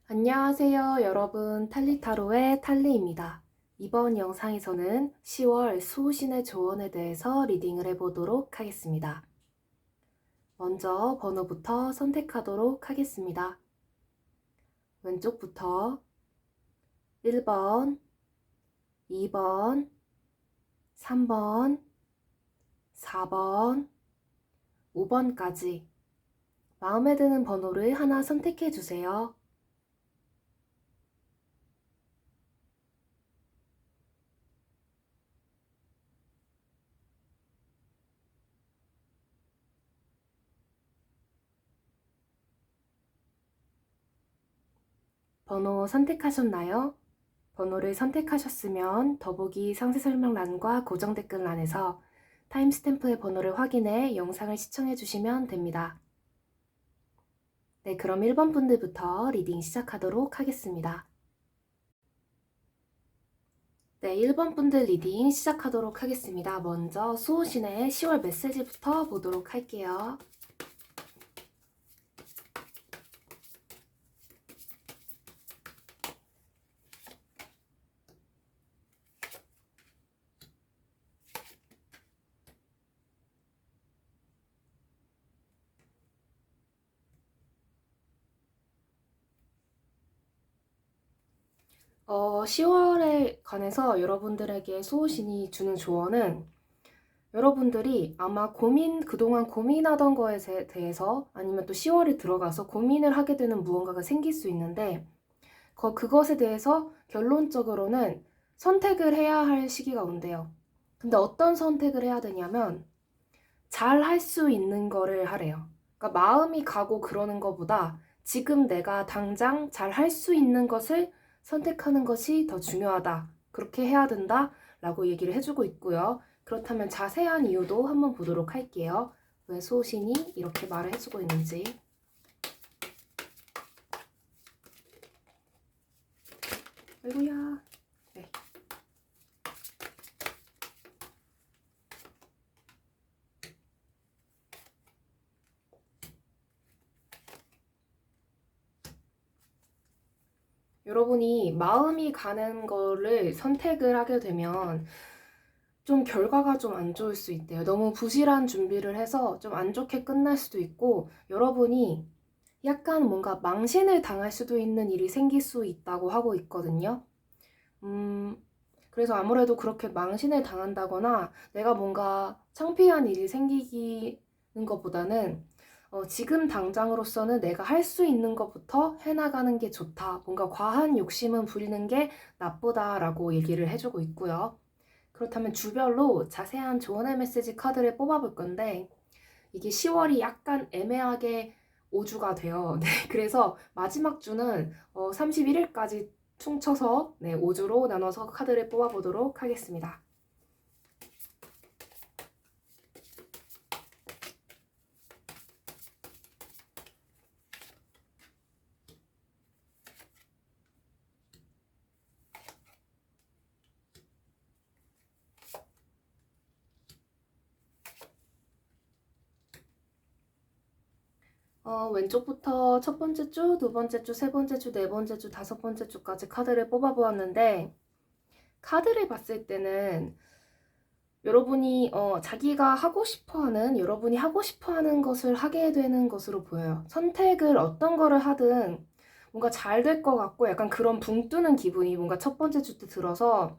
안녕하세요, 여러분. 탈리타로의 탈리입니다. 이번 영상에서는 10월 수호신의 조언에 대해서 리딩을 해보도록 하겠습니다. 먼저 번호부터 선택하도록 하겠습니다. 왼쪽부터 1번, 2번, 3번, 4번, 5번까지 마음에 드는 번호를 하나 선택해 주세요. 번호 선택하셨나요? 번호를 선택하셨으면 더보기 상세 설명란과 고정 댓글란에서 타임스탬프의 번호를 확인해 영상을 시청해 주시면 됩니다. 네, 그럼 1번 분들부터 리딩 시작하도록 하겠습니다. 네, 1번 분들 리딩 시작하도록 하겠습니다. 먼저 수호신의 10월 메시지부터 보도록 할게요. 어, 10월에 관해서 여러분들에게 수호신이 주는 조언은 여러분들이 아마 그동안 고민하던 거에 대해서 아니면 또 10월에 들어가서 고민을 하게 되는 무언가가 생길 수 있는데 그것에 대해서 결론적으로는 선택을 해야 할 시기가 온대요. 근데 어떤 선택을 해야 되냐면 잘 할 수 있는 거를 하래요. 그러니까 마음이 가고 그러는 것보다 지금 내가 당장 잘 할 수 있는 것을 선택하는 것이 더 중요하다. 그렇게 해야 된다. 라고 얘기를 해주고 있고요. 그렇다면 자세한 이유도 한번 보도록 할게요. 왜 수호신이 이렇게 말을 해주고 있는지. 아이고야. 네. 여러분이 마음이 가는 거를 선택을 하게 되면 좀 결과가 좀 안 좋을 수 있대요. 너무 부실한 준비를 해서 좀 안 좋게 끝날 수도 있고 여러분이 약간 뭔가 망신을 당할 수도 있는 일이 생길 수 있다고 하고 있거든요. 그래서 아무래도 그렇게 망신을 당한다거나 내가 뭔가 창피한 일이 생기는 것보다는 지금 당장으로서는 내가 할 수 있는 것부터 해나가는 게 좋다. 뭔가 과한 욕심은 부리는 게 나쁘다라고 얘기를 해주고 있고요. 그렇다면 주별로 자세한 조언의 메시지 카드를 뽑아볼 건데 이게 10월이 약간 애매하게 5주가 돼요. 네, 그래서 마지막 주는 31일까지 퉁쳐서 5주로 나눠서 카드를 뽑아보도록 하겠습니다. 왼쪽부터 첫 번째 주, 두 번째 주, 세 번째 주, 네 번째 주, 다섯 번째 주까지 카드를 뽑아보았는데 카드를 봤을 때는 여러분이 자기가 하고 싶어하는, 여러분이 하고 싶어하는 것을 하게 되는 것으로 보여요. 선택을 어떤 거를 하든 뭔가 잘 될 것 같고 약간 그런 붕 뜨는 기분이 뭔가 첫 번째 주 때 들어서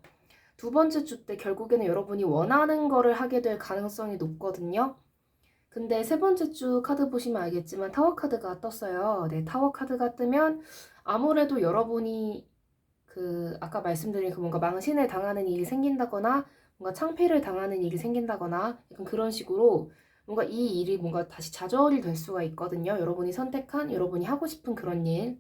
두 번째 주 때 결국에는 여러분이 원하는 거를 하게 될 가능성이 높거든요. 근데 세 번째 주 카드 보시면 알겠지만 타워 카드가 떴어요. 네, 타워 카드가 뜨면 아무래도 여러분이 아까 말씀드린 뭔가 망신을 당하는 일이 생긴다거나 뭔가 창피를 당하는 일이 생긴다거나 약간 그런 식으로 뭔가 이 일이 뭔가 다시 좌절이 될 수가 있거든요. 여러분이 선택한, 여러분이 하고 싶은 그런 일.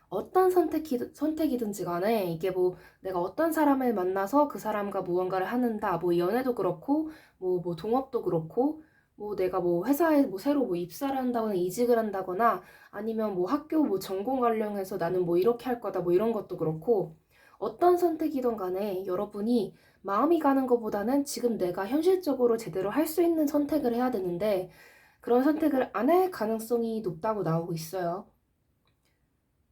어떤 선택이든지 간에 이게 뭐 내가 어떤 사람을 만나서 그 사람과 무언가를 하는다. 뭐 연애도 그렇고 뭐 동업도 그렇고 뭐 내가 뭐 회사에 뭐 새로 뭐 입사를 한다거나 이직을 한다거나 아니면 뭐 학교 뭐 전공 관련해서 나는 뭐 이렇게 할 거다 뭐 이런 것도 그렇고 어떤 선택이든 간에 여러분이 마음이 가는 것보다는 지금 내가 현실적으로 제대로 할 수 있는 선택을 해야 되는데 그런 선택을 안 할 가능성이 높다고 나오고 있어요.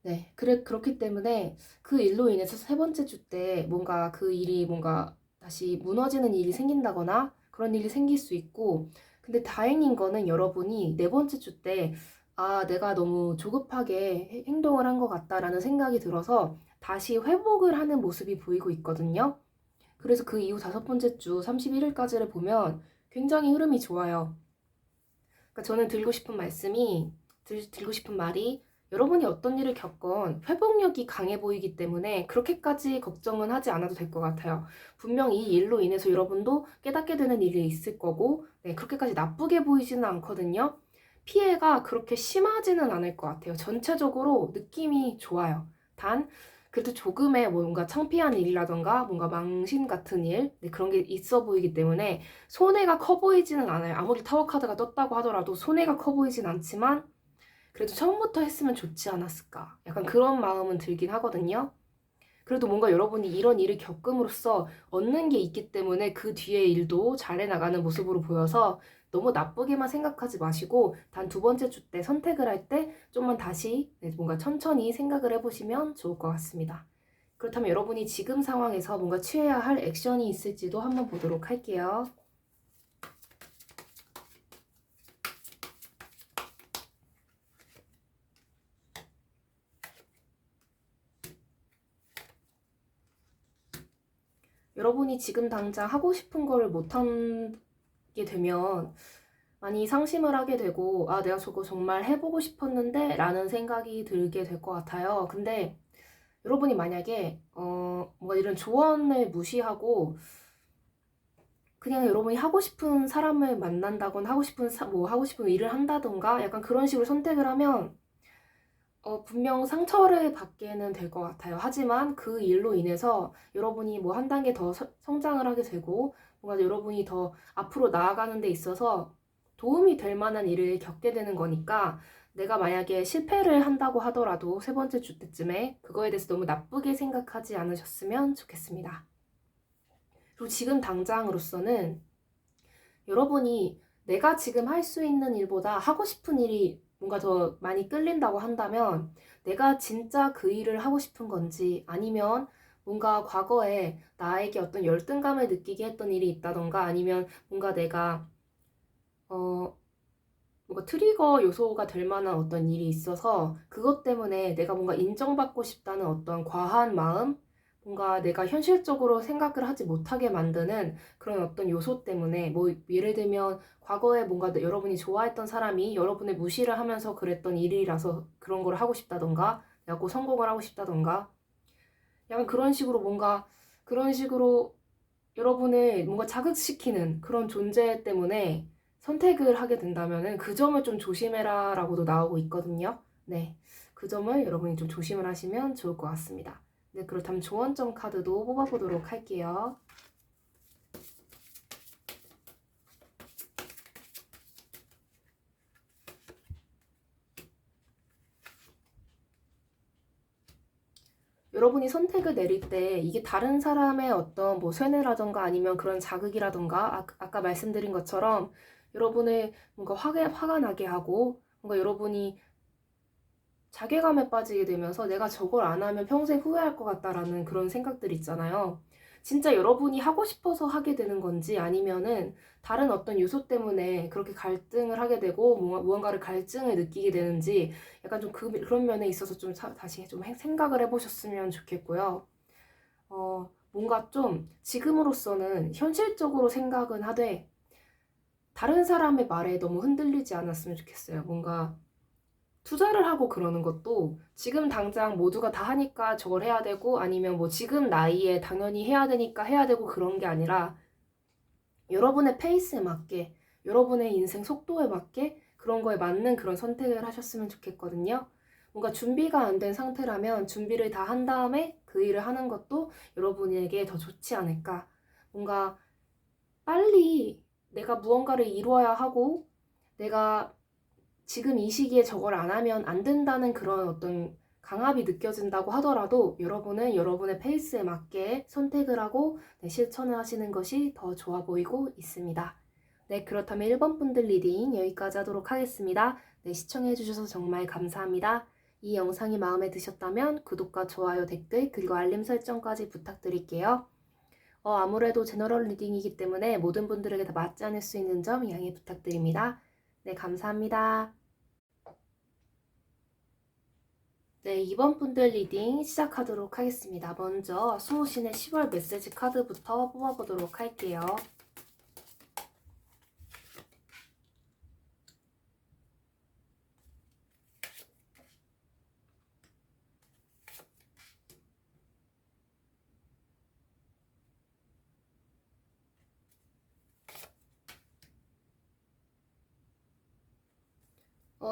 네, 그렇기 때문에 그 일로 인해서 세 번째 주 때 뭔가 그 일이 뭔가 다시 무너지는 일이 생긴다거나 그런 일이 생길 수 있고, 근데 다행인 거는 여러분이 네 번째 주 때, 아, 내가 너무 조급하게 행동을 한 것 같다라는 생각이 들어서 다시 회복을 하는 모습이 보이고 있거든요. 그래서 그 이후 다섯 번째 주 31일까지를 보면 굉장히 흐름이 좋아요. 그러니까 저는 들고 싶은 말이, 여러분이 어떤 일을 겪건 회복력이 강해 보이기 때문에 그렇게까지 걱정은 하지 않아도 될 것 같아요. 분명 이 일로 인해서 여러분도 깨닫게 되는 일이 있을 거고, 네, 그렇게까지 나쁘게 보이지는 않거든요. 피해가 그렇게 심하지는 않을 것 같아요. 전체적으로 느낌이 좋아요. 단, 그래도 조금의 뭔가 창피한 일이라던가 뭔가 망신 같은 일, 네, 그런 게 있어 보이기 때문에 손해가 커 보이지는 않아요. 아무리 타워 카드가 떴다고 하더라도 손해가 커 보이진 않지만 그래도 처음부터 했으면 좋지 않았을까. 약간 그런 마음은 들긴 하거든요. 그래도 뭔가 여러분이 이런 일을 겪음으로써 얻는 게 있기 때문에 그 뒤에 일도 잘해 나가는 모습으로 보여서 너무 나쁘게만 생각하지 마시고 단 두 번째 주 때 선택을 할 때 좀만 다시 뭔가 천천히 생각을 해보시면 좋을 것 같습니다. 그렇다면 여러분이 지금 상황에서 뭔가 취해야 할 액션이 있을지도 한번 보도록 할게요. 여러분이 지금 당장 하고 싶은 거를 못하게 되면 많이 상심을 하게 되고, 아, 내가 저거 정말 해보고 싶었는데 라는 생각이 들게 될 것 같아요. 근데 여러분이 만약에 뭔가 이런 조언을 무시하고 그냥 여러분이 하고 싶은 사람을 만난다거나 하고 싶은 일을 한다던가 약간 그런 식으로 선택을 하면 분명 상처를 받게는 될 것 같아요. 하지만 그 일로 인해서 여러분이 뭐 한 단계 더 성장을 하게 되고 뭔가 여러분이 더 앞으로 나아가는 데 있어서 도움이 될 만한 일을 겪게 되는 거니까, 내가 만약에 실패를 한다고 하더라도 세 번째 주 때쯤에 그거에 대해서 너무 나쁘게 생각하지 않으셨으면 좋겠습니다. 그리고 지금 당장으로서는 여러분이 내가 지금 할 수 있는 일보다 하고 싶은 일이 뭔가 더 많이 끌린다고 한다면, 내가 진짜 그 일을 하고 싶은 건지, 아니면 뭔가 과거에 나에게 어떤 열등감을 느끼게 했던 일이 있다던가, 아니면 뭔가 내가 어 뭔가 트리거 요소가 될 만한 어떤 일이 있어서 그것 때문에 내가 뭔가 인정받고 싶다는 어떤 과한 마음, 뭔가 내가 현실적으로 생각을 하지 못하게 만드는 그런 어떤 요소 때문에, 뭐 예를 들면 과거에 뭔가 여러분이 좋아했던 사람이 여러분을 무시를 하면서 그랬던 일이라서 그런 걸 하고 싶다던가, 내가 꼭 성공을 하고 싶다던가, 약간 그런 식으로 여러분을 뭔가 자극시키는 그런 존재 때문에 선택을 하게 된다면은 그 점을 좀 조심해라 라고도 나오고 있거든요. 네. 그 점을 여러분이 좀 조심을 하시면 좋을 것 같습니다. 네, 그렇다면 조언점 카드도 뽑아보도록 할게요. 여러분이 선택을 내릴 때 이게 다른 사람의 어떤 뭐 쇠뇌라던가 아니면 그런 자극이라던가, 아까 말씀드린 것처럼 여러분을 뭔가 화가 나게 하고 뭔가 여러분이 자괴감에 빠지게 되면서 내가 저걸 안 하면 평생 후회할 것 같다라는 그런 생각들 있잖아요. 진짜 여러분이 하고 싶어서 하게 되는 건지, 아니면은 다른 어떤 요소 때문에 그렇게 갈등을 하게 되고 무언가를 갈증을 느끼게 되는지, 약간 좀 그런 면에 있어서 좀 다시 좀 생각을 해보셨으면 좋겠고요. 뭔가 좀 지금으로서는 현실적으로 생각은 하되 다른 사람의 말에 너무 흔들리지 않았으면 좋겠어요. 뭔가 투자를 하고 그러는 것도 지금 당장 모두가 다 하니까 저걸 해야 되고, 아니면 뭐 지금 나이에 당연히 해야 되니까 해야 되고, 그런 게 아니라 여러분의 페이스에 맞게, 여러분의 인생 속도에 맞게 그런 거에 맞는 그런 선택을 하셨으면 좋겠거든요. 뭔가 준비가 안 된 상태라면 준비를 다 한 다음에 그 일을 하는 것도 여러분에게 더 좋지 않을까. 뭔가 빨리 내가 무언가를 이루어야 하고, 내가 지금 이 시기에 저걸 안 하면 안 된다는 그런 어떤 강압이 느껴진다고 하더라도 여러분은 여러분의 페이스에 맞게 선택을 하고 실천을 하시는 것이 더 좋아 보이고 있습니다. 네, 그렇다면 1번 분들 리딩 여기까지 하도록 하겠습니다. 네, 시청해주셔서 정말 감사합니다. 이 영상이 마음에 드셨다면 구독과 좋아요, 댓글, 그리고 알림 설정까지 부탁드릴게요. 아무래도 제너럴 리딩이기 때문에 모든 분들에게 다 맞지 않을 수 있는 점 양해 부탁드립니다. 네, 감사합니다. 네, 이번 분들 리딩 시작하도록 하겠습니다. 먼저 수호신의 10월 메시지 카드부터 뽑아보도록 할게요.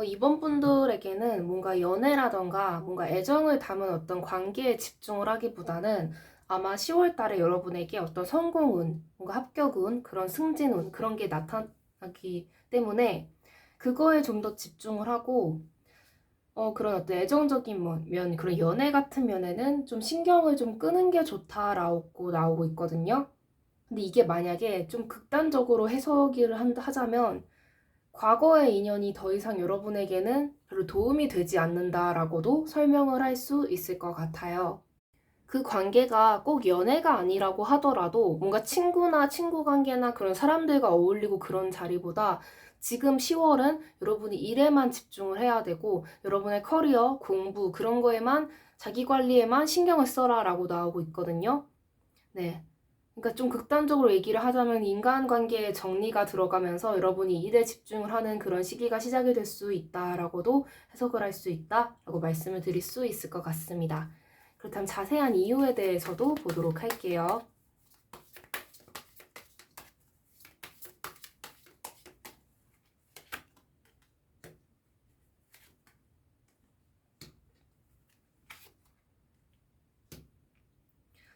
이번 분들에게는 뭔가 연애라던가 뭔가 애정을 담은 어떤 관계에 집중을 하기보다는 아마 10월 달에 여러분에게 어떤 성공운, 뭔가 합격운, 그런 승진운, 그런 게 나타나기 때문에 그거에 좀 더 집중을 하고 그런 어떤 애정적인 면, 그런 연애 같은 면에는 좀 신경을 좀 끄는 게 좋다라고 나오고 있거든요. 근데 이게 만약에 좀 극단적으로 해석을 하자면 과거의 인연이 더 이상 여러분에게는 별로 도움이 되지 않는다라고도 설명을 할 수 있을 것 같아요. 그 관계가 꼭 연애가 아니라고 하더라도 뭔가 친구나 친구 관계나 그런 사람들과 어울리고 그런 자리보다 지금 10월은 여러분이 일에만 집중을 해야 되고 여러분의 커리어, 공부 그런 거에만 자기 관리에만 신경을 써라 라고 나오고 있거든요. 네. 그러니까 좀 극단적으로 얘기를 하자면 인간관계에 정리가 들어가면서 여러분이 일에 집중을 하는 그런 시기가 시작이 될 수 있다라고도 해석을 할 수 있다라고 말씀을 드릴 수 있을 것 같습니다. 그렇다면 자세한 이유에 대해서도 보도록 할게요.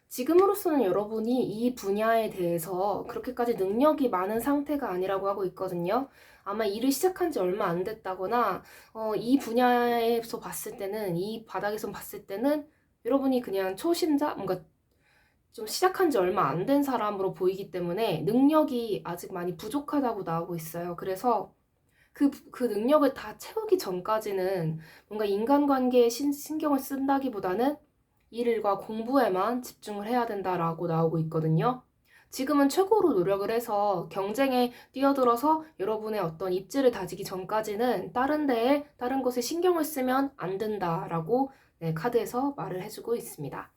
지금으로서는 여러분이 이 분야에 대해서 그렇게까지 능력이 많은 상태가 아니라고 하고 있거든요. 아마 일을 시작한 지 얼마 안 됐다거나 이 분야에서 봤을 때는 이 바닥에서 봤을 때는 여러분이 그냥 초심자 뭔가 좀 시작한 지 얼마 안 된 사람으로 보이기 때문에 능력이 아직 많이 부족하다고 나오고 있어요. 그래서 그 능력을 다 채우기 전까지는 뭔가 인간관계에 신경을 쓴다기보다는 일과 공부에만 집중을 해야 된다라고 나오고 있거든요. 지금은 최고로 노력을 해서 경쟁에 뛰어들어서 여러분의 어떤 입지를 다지기 전까지는 다른 것에 신경을 쓰면 안 된다라고 네, 카드에서 말을 해주고 있습니다.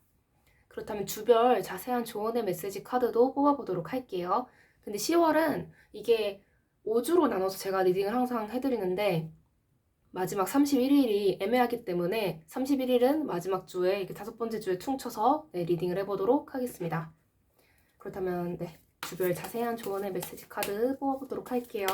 그렇다면 주별 자세한 조언의 메시지 카드도 뽑아보도록 할게요. 근데 10월은 이게 5주로 나눠서 제가 리딩을 항상 해드리는데 마지막 31일이 애매하기 때문에 31일은 마지막 주에 이렇게 5번째 주에 퉁쳐서 네, 리딩을 해보도록 하겠습니다. 그렇다면 네, 주별 자세한 조언의 메시지 카드 뽑아보도록 할게요.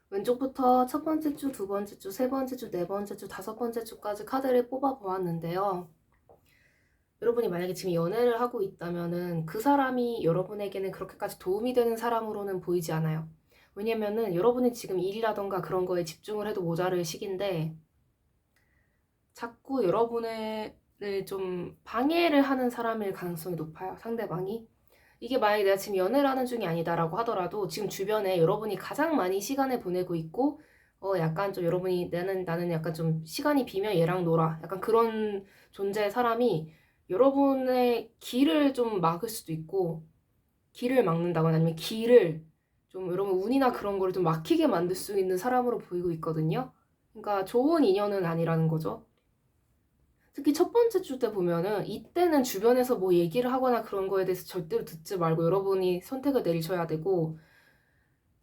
왼쪽부터 첫 번째 주, 두 번째 주, 세 번째 주, 네 번째 주, 다섯 번째 주까지 카드를 뽑아보았는데요. 여러분이 만약에 지금 연애를 하고 있다면은 그 사람이 여러분에게는 그렇게까지 도움이 되는 사람으로는 보이지 않아요. 왜냐면은 여러분이 지금 일이라던가 그런 거에 집중을 해도 모자랄 시기인데 자꾸 여러분을 좀 방해를 하는 사람일 가능성이 높아요. 상대방이. 이게 만약에 내가 지금 연애를 하는 중이 아니다라고 하더라도 지금 주변에 여러분이 가장 많이 시간을 보내고 있고 약간 좀 여러분이 나는 약간 좀 시간이 비면 얘랑 놀아. 약간 그런 존재의 사람이 여러분의 길을 좀 막을 수도 있고 길을 막는다거나 아니면 길을 좀 여러분 운이나 그런 거를 좀 막히게 만들 수 있는 사람으로 보이고 있거든요. 그러니까 좋은 인연은 아니라는 거죠. 특히 첫 번째 주 때 보면은 이때는 주변에서 뭐 얘기를 하거나 그런 거에 대해서 절대로 듣지 말고 여러분이 선택을 내리셔야 되고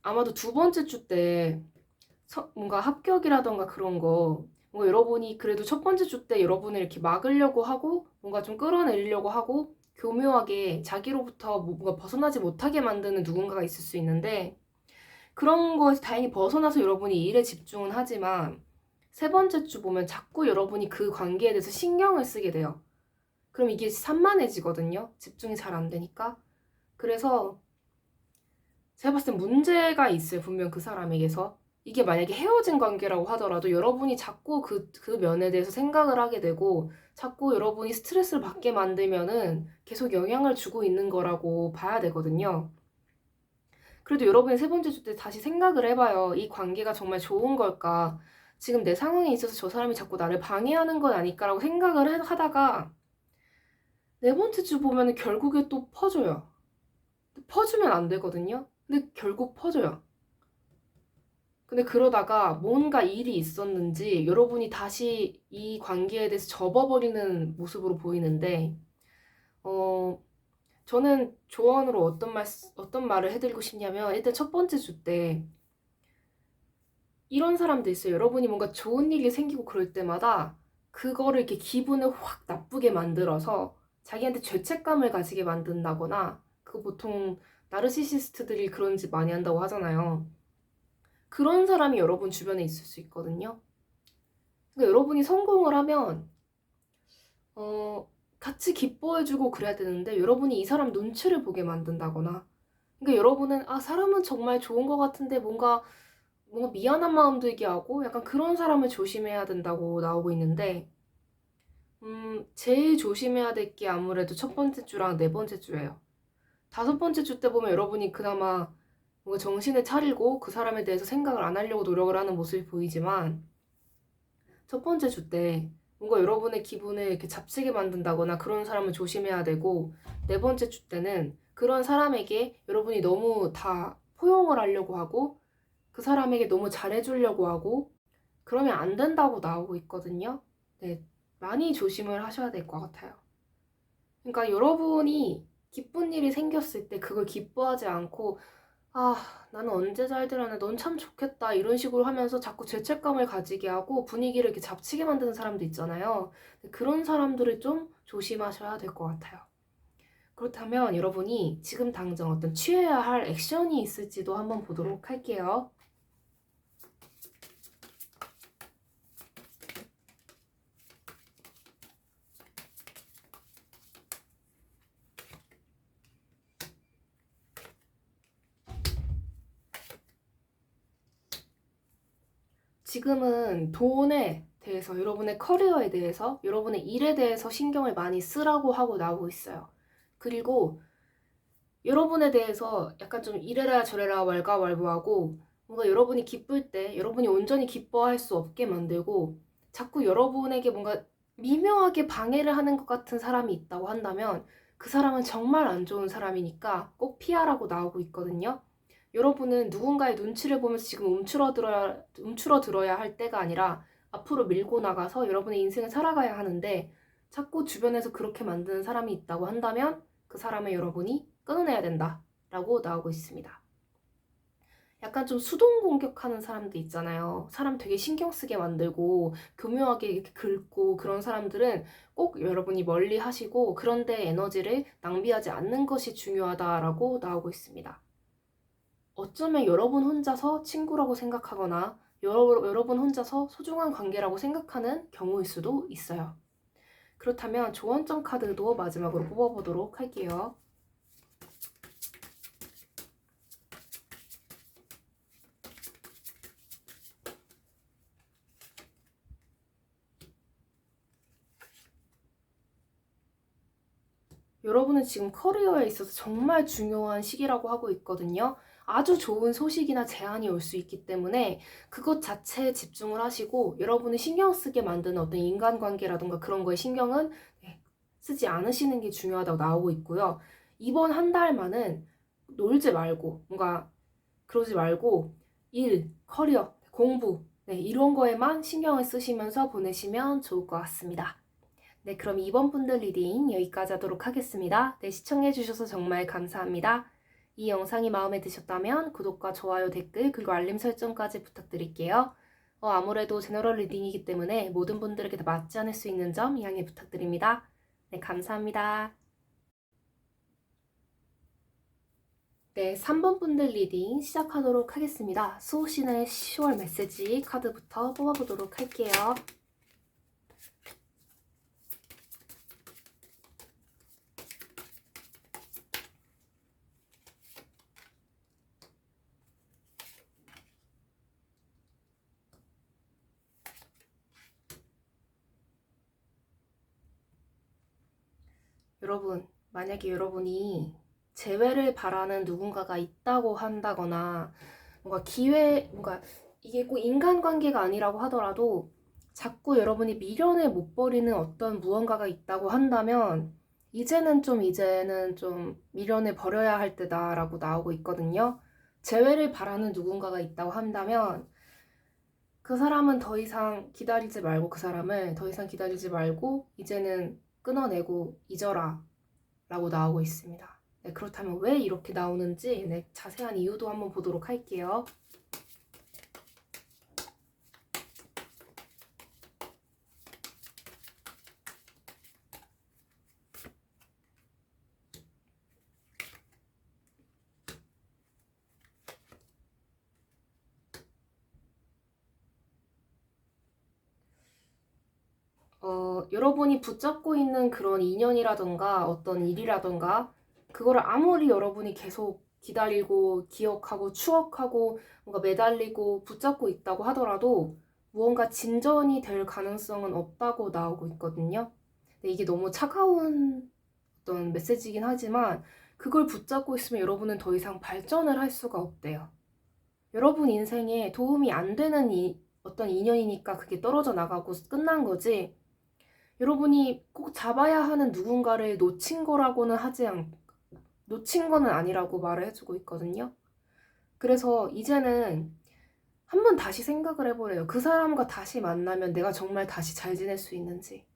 아마도 두 번째 주 때 뭔가 합격이라던가 그런 거 뭔가 여러분이 그래도 첫 번째 주 때 여러분을 이렇게 막으려고 하고 뭔가 좀 끌어내리려고 하고 교묘하게 자기로부터 뭔가 벗어나지 못하게 만드는 누군가가 있을 수 있는데 그런 거에서 다행히 벗어나서 여러분이 일에 집중은 하지만 세 번째 주 보면 자꾸 여러분이 그 관계에 대해서 신경을 쓰게 돼요. 그럼 이게 산만해지거든요. 집중이 잘 안 되니까. 그래서 제가 봤을 땐 문제가 있어요. 분명 그 사람에게서. 이게 만약에 헤어진 관계라고 하더라도 여러분이 자꾸 그 면에 대해서 생각을 하게 되고 자꾸 여러분이 스트레스를 받게 만들면은 계속 영향을 주고 있는 거라고 봐야 되거든요. 그래도 여러분이 세 번째 주 때 다시 생각을 해봐요. 이 관계가 정말 좋은 걸까? 지금 내 상황에 있어서 저 사람이 자꾸 나를 방해하는 건 아닐까라고 생각을 하다가 네 번째 주 보면은 결국에 또 퍼져요. 퍼주면 안 되거든요. 근데 결국 퍼져요. 근데 그러다가 뭔가 일이 있었는지 여러분이 다시 이 관계에 대해서 접어버리는 모습으로 보이는데, 어, 저는 조언으로 어떤 말을 해드리고 싶냐면, 일단 첫 번째 주 때, 이런 사람도 있어요. 여러분이 뭔가 좋은 일이 생기고 그럴 때마다, 그거를 이렇게 기분을 확 나쁘게 만들어서, 자기한테 죄책감을 가지게 만든다거나, 그 보통, 나르시시스트들이 그런 짓 많이 한다고 하잖아요. 그런 사람이 여러분 주변에 있을 수 있거든요. 그러니까 여러분이 성공을 하면 같이 기뻐해주고 그래야 되는데 여러분이 이 사람 눈치를 보게 만든다거나 그러니까 여러분은 아 사람은 정말 좋은 것 같은데 뭔가 미안한 마음 들게 하고 약간 그런 사람을 조심해야 된다고 나오고 있는데 제일 조심해야 될 게 아무래도 첫 번째 주랑 네 번째 주예요. 다섯 번째 주 때 보면 여러분이 그나마 뭔가 정신을 차리고 그 사람에 대해서 생각을 안 하려고 노력을 하는 모습이 보이지만 첫 번째 주 때 뭔가 여러분의 기분을 이렇게 잡치게 만든다거나 그런 사람을 조심해야 되고 네 번째 주 때는 그런 사람에게 여러분이 너무 다 포용을 하려고 하고 그 사람에게 너무 잘해주려고 하고 그러면 안 된다고 나오고 있거든요. 네, 많이 조심을 하셔야 될 것 같아요. 그러니까 여러분이 기쁜 일이 생겼을 때 그걸 기뻐하지 않고 아, 나는 언제 잘 되려나, 넌 참 좋겠다, 이런 식으로 하면서 자꾸 죄책감을 가지게 하고 분위기를 이렇게 잡치게 만드는 사람도 있잖아요. 그런 사람들을 좀 조심하셔야 될 것 같아요. 그렇다면 여러분이 지금 당장 어떤 취해야 할 액션이 있을지도 한번 보도록 할게요. 지금은 돈에 대해서, 여러분의 커리어에 대해서, 여러분의 일에 대해서 신경을 많이 쓰라고 하고 나오고 있어요. 그리고 여러분에 대해서 약간 좀 이래라 저래라 왈가왈부하고 뭔가 여러분이 기쁠 때 여러분이 온전히 기뻐할 수 없게 만들고 자꾸 여러분에게 뭔가 미묘하게 방해를 하는 것 같은 사람이 있다고 한다면 그 사람은 정말 안 좋은 사람이니까 꼭 피하라고 나오고 있거든요. 여러분은 누군가의 눈치를 보면서 지금 움츠러들어야 할 때가 아니라 앞으로 밀고 나가서 여러분의 인생을 살아가야 하는데 자꾸 주변에서 그렇게 만드는 사람이 있다고 한다면 그 사람을 여러분이 끊어내야 된다라고 나오고 있습니다. 약간 좀 수동 공격하는 사람들 있잖아요. 사람 되게 신경 쓰게 만들고 교묘하게 이렇게 긁고 그런 사람들은 꼭 여러분이 멀리 하시고 그런데 에너지를 낭비하지 않는 것이 중요하다라고 나오고 있습니다. 어쩌면 여러분 혼자서 친구라고 생각하거나 여러분 혼자서 소중한 관계라고 생각하는 경우일 수도 있어요. 그렇다면 조언점 카드도 마지막으로 뽑아보도록 할게요. 여러분은 지금 커리어에 있어서 정말 중요한 시기라고 하고 있거든요. 아주 좋은 소식이나 제안이 올 수 있기 때문에 그것 자체에 집중을 하시고 여러분이 신경 쓰게 만드는 어떤 인간관계라든가 그런 거에 신경은 쓰지 않으시는 게 중요하다고 나오고 있고요. 이번 한 달만은 놀지 말고 뭔가 그러지 말고 일, 커리어, 공부 이런 거에만 신경을 쓰시면서 보내시면 좋을 것 같습니다. 네, 그럼 이번 분들 리딩 여기까지 하도록 하겠습니다. 네, 시청해주셔서 정말 감사합니다. 이 영상이 마음에 드셨다면 구독과 좋아요, 댓글, 그리고 알림 설정까지 부탁드릴게요. 아무래도 제너럴 리딩이기 때문에 모든 분들에게 다 맞지 않을 수 있는 점 양해 부탁드립니다. 네, 감사합니다. 네, 3번 분들 리딩 시작하도록 하겠습니다. 수호신의 10월 메시지 카드부터 뽑아보도록 할게요. 여러분, 만약에 여러분이 재회를 바라는 누군가가 있다고 한다거나 뭔가 이게 꼭 인간관계가 아니라고 하더라도 자꾸 여러분이 미련을 못 버리는 어떤 무언가가 있다고 한다면 이제는 좀 미련을 버려야 할 때다라고 나오고 있거든요. 재회를 바라는 누군가가 있다고 한다면 그 사람은 더 이상 기다리지 말고 그 사람을 더 이상 기다리지 말고 이제는 끊어내고 잊어라 라고 나오고 있습니다. 네, 그렇다면 왜 이렇게 나오는지 자세한 이유도 한번 보도록 할게요. 여러분이 붙잡고 있는 그런 인연이라던가 어떤 일이라던가 그거를 아무리 여러분이 계속 기다리고 기억하고 추억하고 뭔가 매달리고 붙잡고 있다고 하더라도 무언가 진전이 될 가능성은 없다고 나오고 있거든요. 근데 이게 너무 차가운 어떤 메시지이긴 하지만 그걸 붙잡고 있으면 여러분은 더 이상 발전을 할 수가 없대요. 여러분 인생에 도움이 안 되는 어떤 인연이니까 그게 떨어져 나가고 끝난 거지. 여러분이 꼭 잡아야 하는 누군가를 놓친 거는 아니라고 말을 해주고 있거든요. 그래서 이제는 한번 다시 생각을 해보래요. 그 사람과 다시 만나면 내가 정말 다시 잘 지낼 수 있는지.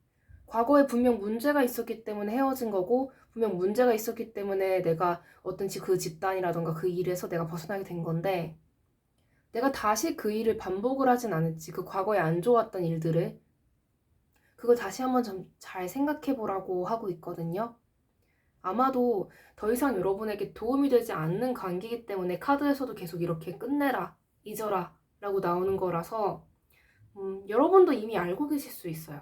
과거에 분명 문제가 있었기 때문에 헤어진 거고, 분명 문제가 있었기 때문에 내가 그 집단이라던가 그 일에서 내가 벗어나게 된 건데, 내가 다시 그 일을 반복을 하진 않을지, 그 과거에 안 좋았던 일들을, 그걸 다시 한번 좀 잘 생각해 보라고 하고 있거든요. 아마도 더 이상 여러분에게 도움이 되지 않는 관계이기 때문에 카드에서도 계속 이렇게 끝내라, 잊어라 라고 나오는 거라서 여러분도 이미 알고 계실 수 있어요.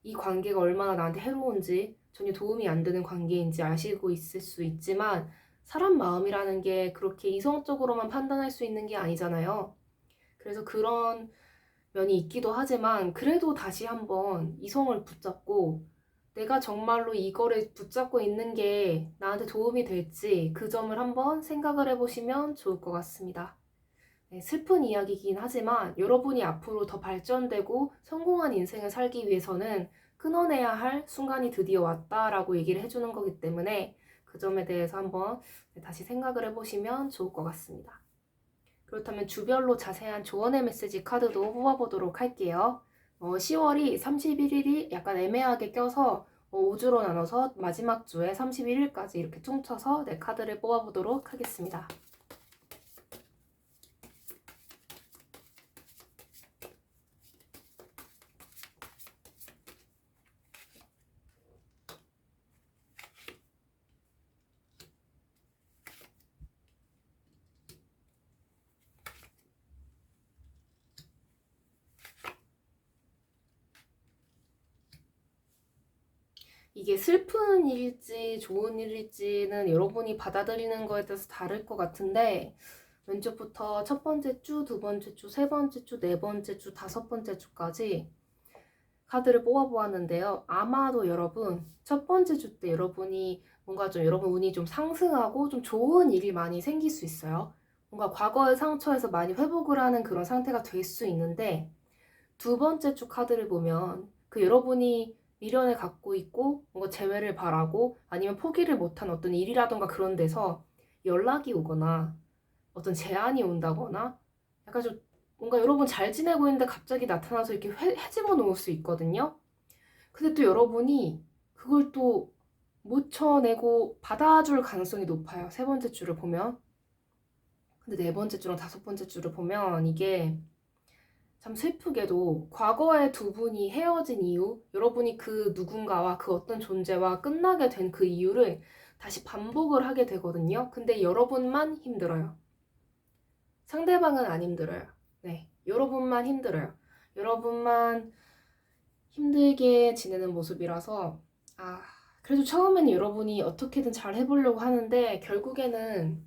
이 관계가 얼마나 나한테 해로운지, 전혀 도움이 안 되는 관계인지 아시고 있을 수 있지만 사람 마음이라는 게 그렇게 이성적으로만 판단할 수 있는 게 아니잖아요. 그래서 그런 면이 있기도 하지만 그래도 다시 한번 이성을 붙잡고 내가 정말로 이거를 붙잡고 있는 게 나한테 도움이 될지 그 점을 한번 생각을 해보시면 좋을 것 같습니다. 네, 슬픈 이야기이긴 하지만 여러분이 앞으로 더 발전되고 성공한 인생을 살기 위해서는 끊어내야 할 순간이 드디어 왔다라고 얘기를 해주는 거기 때문에 그 점에 대해서 한번 다시 생각을 해보시면 좋을 것 같습니다. 그렇다면 주별로 자세한 조언의 메시지 카드도 뽑아보도록 할게요. 10월이 31일이 약간 애매하게 껴서 5주로 나눠서 마지막 주에 31일까지 이렇게 퉁쳐서 카드를 뽑아보도록 하겠습니다. 이게 슬픈 일일지 좋은 일일지는 여러분이 받아들이는 거에 따라서 다를 것 같은데 왼쪽부터 첫 번째 주, 두 번째 주, 세 번째 주, 네 번째 주, 다섯 번째 주까지 카드를 뽑아보았는데요. 아마도 여러분 첫 번째 주 때 여러분이 뭔가 좀 여러분 운이 좀 상승하고 좀 좋은 일이 많이 생길 수 있어요. 뭔가 과거의 상처에서 많이 회복을 하는 그런 상태가 될 수 있는데 두 번째 주 카드를 보면 그 여러분이 미련을 갖고 있고 뭔가 재회를 바라고 아니면 포기를 못한 어떤 일이라던가 그런 데서 연락이 오거나 어떤 제안이 온다거나 약간 좀 뭔가 여러분 잘 지내고 있는데 갑자기 나타나서 이렇게 헤집어 놓을 수 있거든요. 근데 또 여러분이 그걸 또 못 쳐내고 받아줄 가능성이 높아요. 세 번째 주를 보면. 근데 네 번째 주랑 다섯 번째 주를 보면 이게 참 슬프게도 과거에 두 분이 헤어진 이유, 여러분이 그 누군가와 그 어떤 존재와 끝나게 된 그 이유를 다시 반복을 하게 되거든요. 근데 여러분만 힘들어요. 상대방은 안 힘들어요. 네, 여러분만 힘들어요. 여러분만 힘들게 지내는 모습이라서 그래도 처음에는 여러분이 어떻게든 잘 해보려고 하는데 결국에는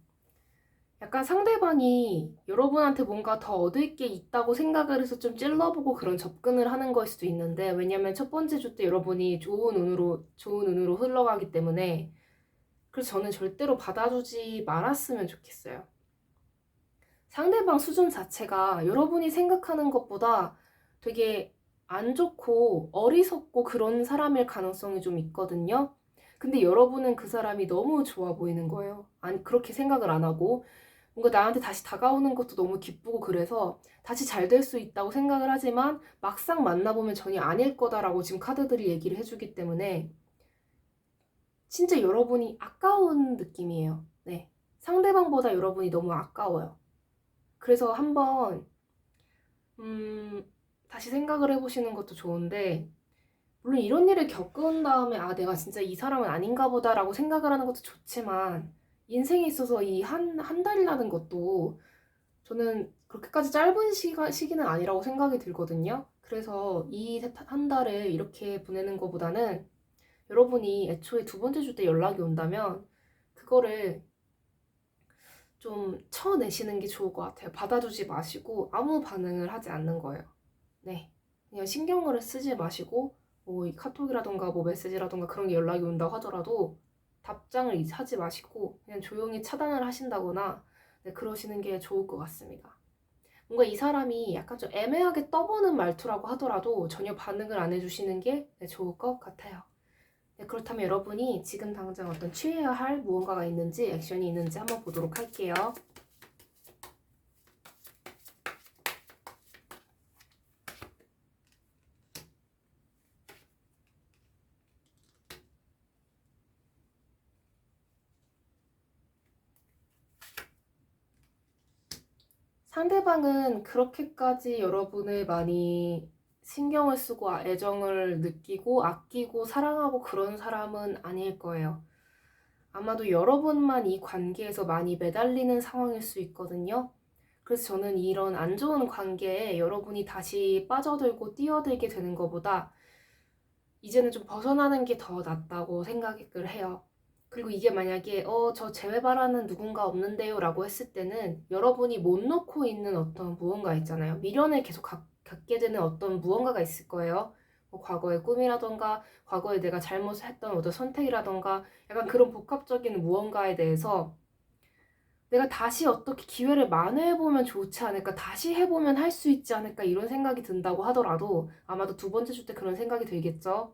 약간 상대방이 여러분한테 뭔가 더 얻을 게 있다고 생각을 해서 좀 찔러보고 그런 접근을 하는 걸 수도 있는데, 왜냐면 첫 번째 주 때 여러분이 좋은 운으로 흘러가기 때문에. 그래서 저는 절대로 받아주지 말았으면 좋겠어요. 상대방 수준 자체가 여러분이 생각하는 것보다 되게 안 좋고 어리석고 그런 사람일 가능성이 좀 있거든요. 근데 여러분은 그 사람이 너무 좋아 보이는 거예요. 아니, 그렇게 생각을 안 하고 뭔가 나한테 다시 다가오는 것도 너무 기쁘고, 그래서 다시 잘 될 수 있다고 생각을 하지만 막상 만나보면 전혀 아닐 거다라고 지금 카드들이 얘기를 해주기 때문에 진짜 여러분이 아까운 느낌이에요. 네. 상대방보다 여러분이 너무 아까워요. 그래서 한번 다시 생각을 해보시는 것도 좋은데, 물론 이런 일을 겪은 다음에 아, 내가 진짜 이 사람은 아닌가 보다라고 생각을 하는 것도 좋지만, 인생에 있어서 이 한 달이라는 것도 저는 그렇게까지 짧은 시기는 아니라고 생각이 들거든요. 그래서 이 한 달을 이렇게 보내는 것보다는 여러분이 애초에 두 번째 주 때 연락이 온다면 그거를 좀 쳐내시는 게 좋을 것 같아요. 받아주지 마시고 아무 반응을 하지 않는 거예요. 네. 그냥 신경을 쓰지 마시고, 뭐 이 카톡이라던가 뭐 메시지라던가 그런 게 연락이 온다고 하더라도 답장을 하지 마시고 그냥 조용히 차단을 하신다거나, 네, 그러시는 게 좋을 것 같습니다. 뭔가 이 사람이 약간 좀 애매하게 떠보는 말투라고 하더라도 전혀 반응을 안 해주시는 게, 네, 좋을 것 같아요. 네, 그렇다면 여러분이 지금 당장 어떤 취해야 할 무언가가 있는지, 액션이 있는지 한번 보도록 할게요. 상대방은 그렇게까지 여러분을 많이 신경을 쓰고 애정을 느끼고 아끼고 사랑하고 그런 사람은 아닐 거예요. 아마도 여러분만 이 관계에서 많이 매달리는 상황일 수 있거든요. 그래서 저는 이런 안 좋은 관계에 여러분이 다시 빠져들고 뛰어들게 되는 것보다 이제는 좀 벗어나는 게 더 낫다고 생각을 해요. 그리고 이게 만약에 저 재회바라는 누군가 없는데요 라고 했을 때는 여러분이 못 놓고 있는 어떤 무언가 있잖아요. 미련을 계속 갖게 되는 어떤 무언가가 있을 거예요. 뭐 과거의 꿈이라던가 과거에 내가 잘못했던 어떤 선택이라던가 약간 그런 복합적인 무언가에 대해서 내가 다시 어떻게 기회를 만회해보면 좋지 않을까, 다시 해보면 할 수 있지 않을까, 이런 생각이 든다고 하더라도 아마도 두 번째 주 때 그런 생각이 들겠죠.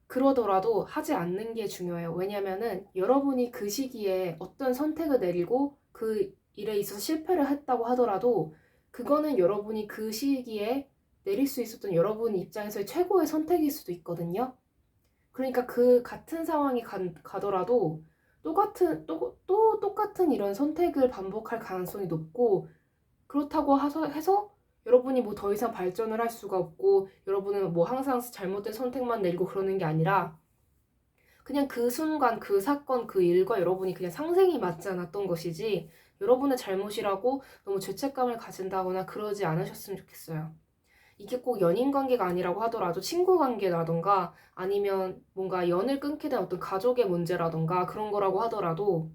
그러더라도 하지 않는 게 중요해요. 왜냐면은 여러분이 그 시기에 어떤 선택을 내리고 그 일에 있어서 실패를 했다고 하더라도 그거는 여러분이 그 시기에 내릴 수 있었던 여러분 입장에서의 최고의 선택일 수도 있거든요. 그러니까 그 같은 상황이 가더라도 똑같은 이런 선택을 반복할 가능성이 높고, 그렇다고 해서 여러분이 뭐 더 이상 발전을 할 수가 없고 여러분은 뭐 항상 잘못된 선택만 내리고 그러는 게 아니라, 그냥 그 순간 그 사건 그 일과 여러분이 그냥 상생이 맞지 않았던 것이지 여러분의 잘못이라고 너무 죄책감을 가진다거나 그러지 않으셨으면 좋겠어요. 이게 꼭 연인 관계가 아니라고 하더라도 친구 관계라던가 아니면 뭔가 연을 끊게 된 어떤 가족의 문제라던가 그런 거라고 하더라도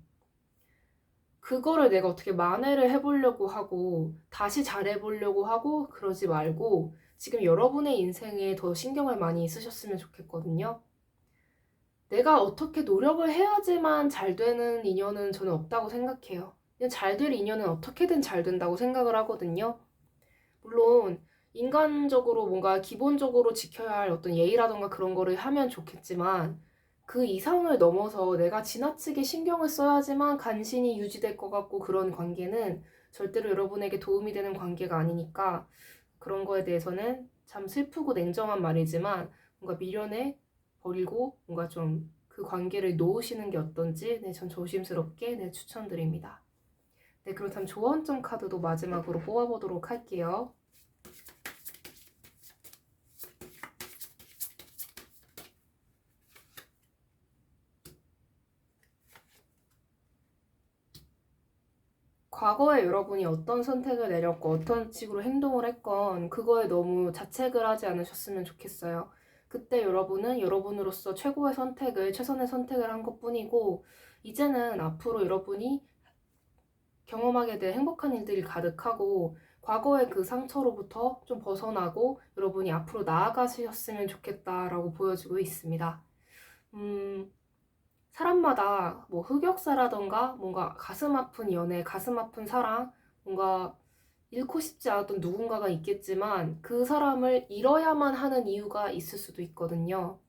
그거를 내가 어떻게 만회를 해보려고 하고 다시 잘해보려고 하고 그러지 말고 지금 여러분의 인생에 더 신경을 많이 쓰셨으면 좋겠거든요. 내가 어떻게 노력을 해야지만 잘 되는 인연은 저는 없다고 생각해요. 그냥 잘 될 인연은 어떻게든 잘 된다고 생각을 하거든요. 물론 인간적으로 뭔가 기본적으로 지켜야 할 어떤 예의라던가 그런 거를 하면 좋겠지만 그 이상을 넘어서 내가 지나치게 신경을 써야지만 간신히 유지될 것 같고 그런 관계는 절대로 여러분에게 도움이 되는 관계가 아니니까, 그런 거에 대해서는 참 슬프고 냉정한 말이지만 뭔가 미련에 버리고 뭔가 좀 그 관계를 놓으시는 게 어떤지, 네, 전 조심스럽게, 네, 추천드립니다. 네, 그렇다면 조언점 카드도 마지막으로 뽑아보도록 할게요. 과거에 여러분이 어떤 선택을 내렸고 어떤 식으로 행동을 했건 그거에 너무 자책을 하지 않으셨으면 좋겠어요. 그때 여러분은 여러분으로서 최고의 선택을, 최선의 선택을 한 것뿐이고, 이제는 앞으로 여러분이 경험하게 될 행복한 일들이 가득하고 과거의 그 상처로부터 좀 벗어나고 여러분이 앞으로 나아가셨으면 좋겠다라고 보여지고 있습니다. 사람마다 뭐 흑역사라던가 뭔가 가슴 아픈 연애, 가슴 아픈 사랑, 뭔가 잃고 싶지 않았던 누군가가 있겠지만 그 사람을 잃어야만 하는 이유가 있을 수도 있거든요.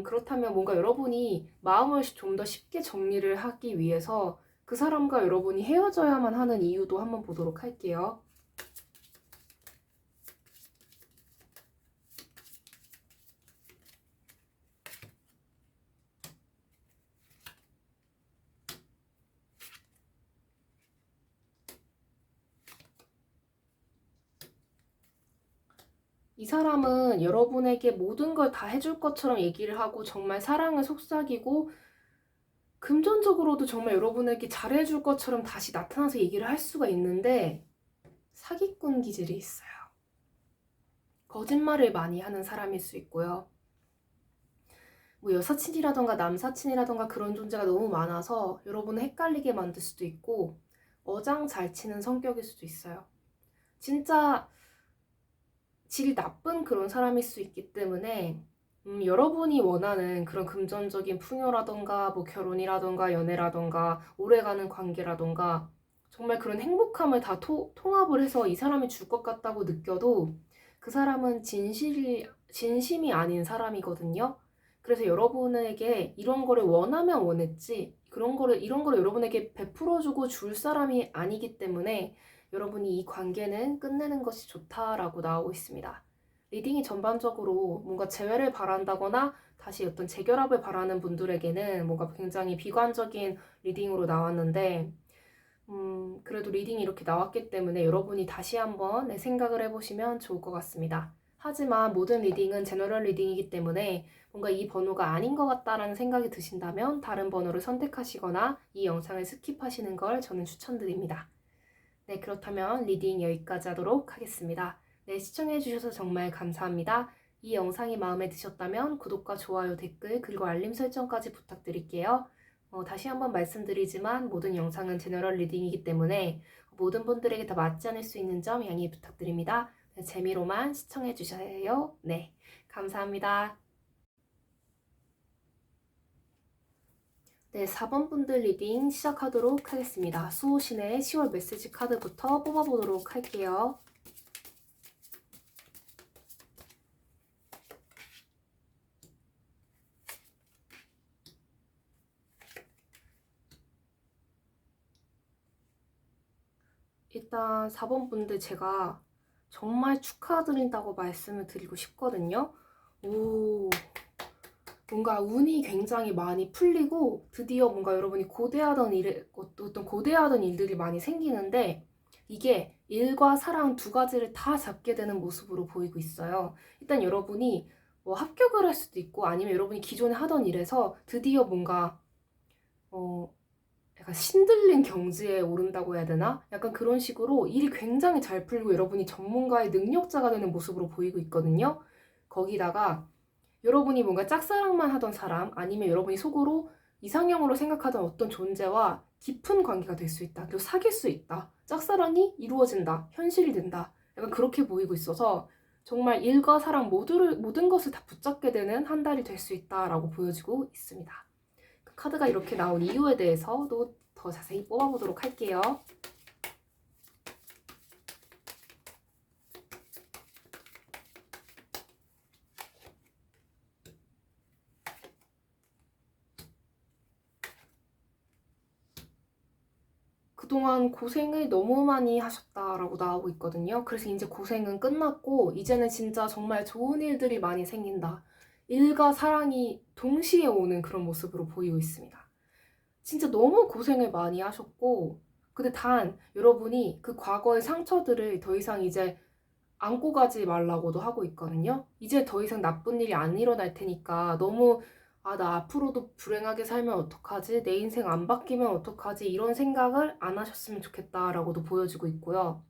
그렇다면 뭔가 여러분이 마음을 좀 더 쉽게 정리를 하기 위해서 그 사람과 여러분이 헤어져야만 하는 이유도 한번 보도록 할게요. 이 사람은 여러분에게 모든 걸 다 해줄 것처럼 얘기를 하고 정말 사랑을 속삭이고 금전적으로도 정말 여러분에게 잘해줄 것처럼 다시 나타나서 얘기를 할 수가 있는데 사기꾼 기질이 있어요. 거짓말을 많이 하는 사람일 수 있고요. 뭐 여사친이라던가 남사친이라던가 그런 존재가 너무 많아서 여러분을 헷갈리게 만들 수도 있고 어장 잘 치는 성격일 수도 있어요. 진짜 질 나쁜 그런 사람일 수 있기 때문에 여러분이 원하는 그런 금전적인 풍요라던가 뭐 결혼이라던가 연애라던가 오래가는 관계라던가 정말 그런 행복함을 다 통합을 해서 이 사람이 줄 것 같다고 느껴도 그 사람은 진심이 아닌 사람이거든요. 그래서 여러분에게 이런 거를 원하면 원했지 이런 거를 여러분에게 베풀어주고 줄 사람이 아니기 때문에 여러분이 이 관계는 끝내는 것이 좋다라고 나오고 있습니다. 리딩이 전반적으로 뭔가 재회를 바란다거나 다시 어떤 재결합을 바라는 분들에게는 뭔가 굉장히 비관적인 리딩으로 나왔는데 그래도 리딩이 이렇게 나왔기 때문에 여러분이 다시 한번 생각을 해보시면 좋을 것 같습니다. 하지만 모든 리딩은 제너럴 리딩이기 때문에 뭔가 이 번호가 아닌 것 같다라는 생각이 드신다면 다른 번호를 선택하시거나 이 영상을 스킵하시는 걸 저는 추천드립니다. 네, 그렇다면 리딩 여기까지 하도록 하겠습니다. 네, 시청해주셔서 정말 감사합니다. 이 영상이 마음에 드셨다면 구독과 좋아요, 댓글, 그리고 알림 설정까지 부탁드릴게요. 다시 한번 말씀드리지만 모든 영상은 제너럴 리딩이기 때문에 모든 분들에게 다 맞지 않을 수 있는 점 양해 부탁드립니다. 네, 재미로만 시청해주세요. 네, 감사합니다. 네, 4번 분들 리딩 시작하도록 하겠습니다. 수호신의 10월 메시지 카드부터 뽑아보도록 할게요. 일단 4번 분들 제가 정말 축하드린다고 말씀을 드리고 싶거든요. 뭔가 운이 굉장히 많이 풀리고 드디어 뭔가 여러분이 어떤 고대하던 일들이 많이 생기는데 이게 일과 사랑 두 가지를 다 잡게 되는 모습으로 보이고 있어요. 일단 여러분이 뭐 합격을 할 수도 있고 아니면 여러분이 기존에 하던 일에서 드디어 뭔가 약간 신들린 경지에 오른다고 해야 되나? 약간 그런 식으로 일이 굉장히 잘 풀리고 여러분이 전문가의 능력자가 되는 모습으로 보이고 있거든요. 거기다가 여러분이 뭔가 짝사랑만 하던 사람 아니면 여러분이 속으로 이상형으로 생각하던 어떤 존재와 깊은 관계가 될 수 있다. 그리고 사귈 수 있다. 짝사랑이 이루어진다. 현실이 된다. 약간 그렇게 보이고 있어서 정말 일과 사랑 모든 것을 다 붙잡게 되는 한 달이 될 수 있다라고 보여지고 있습니다. 그 카드가 이렇게 나온 이유에 대해서도 더 자세히 뽑아보도록 할게요. 그동안 고생을 너무 많이 하셨다라고 나오고 있거든요. 그래서 이제 고생은 끝났고 이제는 진짜 정말 좋은 일들이 많이 생긴다. 일과 사랑이 동시에 오는 그런 모습으로 보이고 있습니다. 진짜 너무 고생을 많이 하셨고 근데 단 여러분이 그 과거의 상처들을 더 이상 이제 안고 가지 말라고도 하고 있거든요. 이제 더 이상 나쁜 일이 안 일어날 테니까 너무 나 앞으로도 불행하게 살면 어떡하지? 내 인생 안 바뀌면 어떡하지? 이런 생각을 안 하셨으면 좋겠다라고도 보여지고 있고요.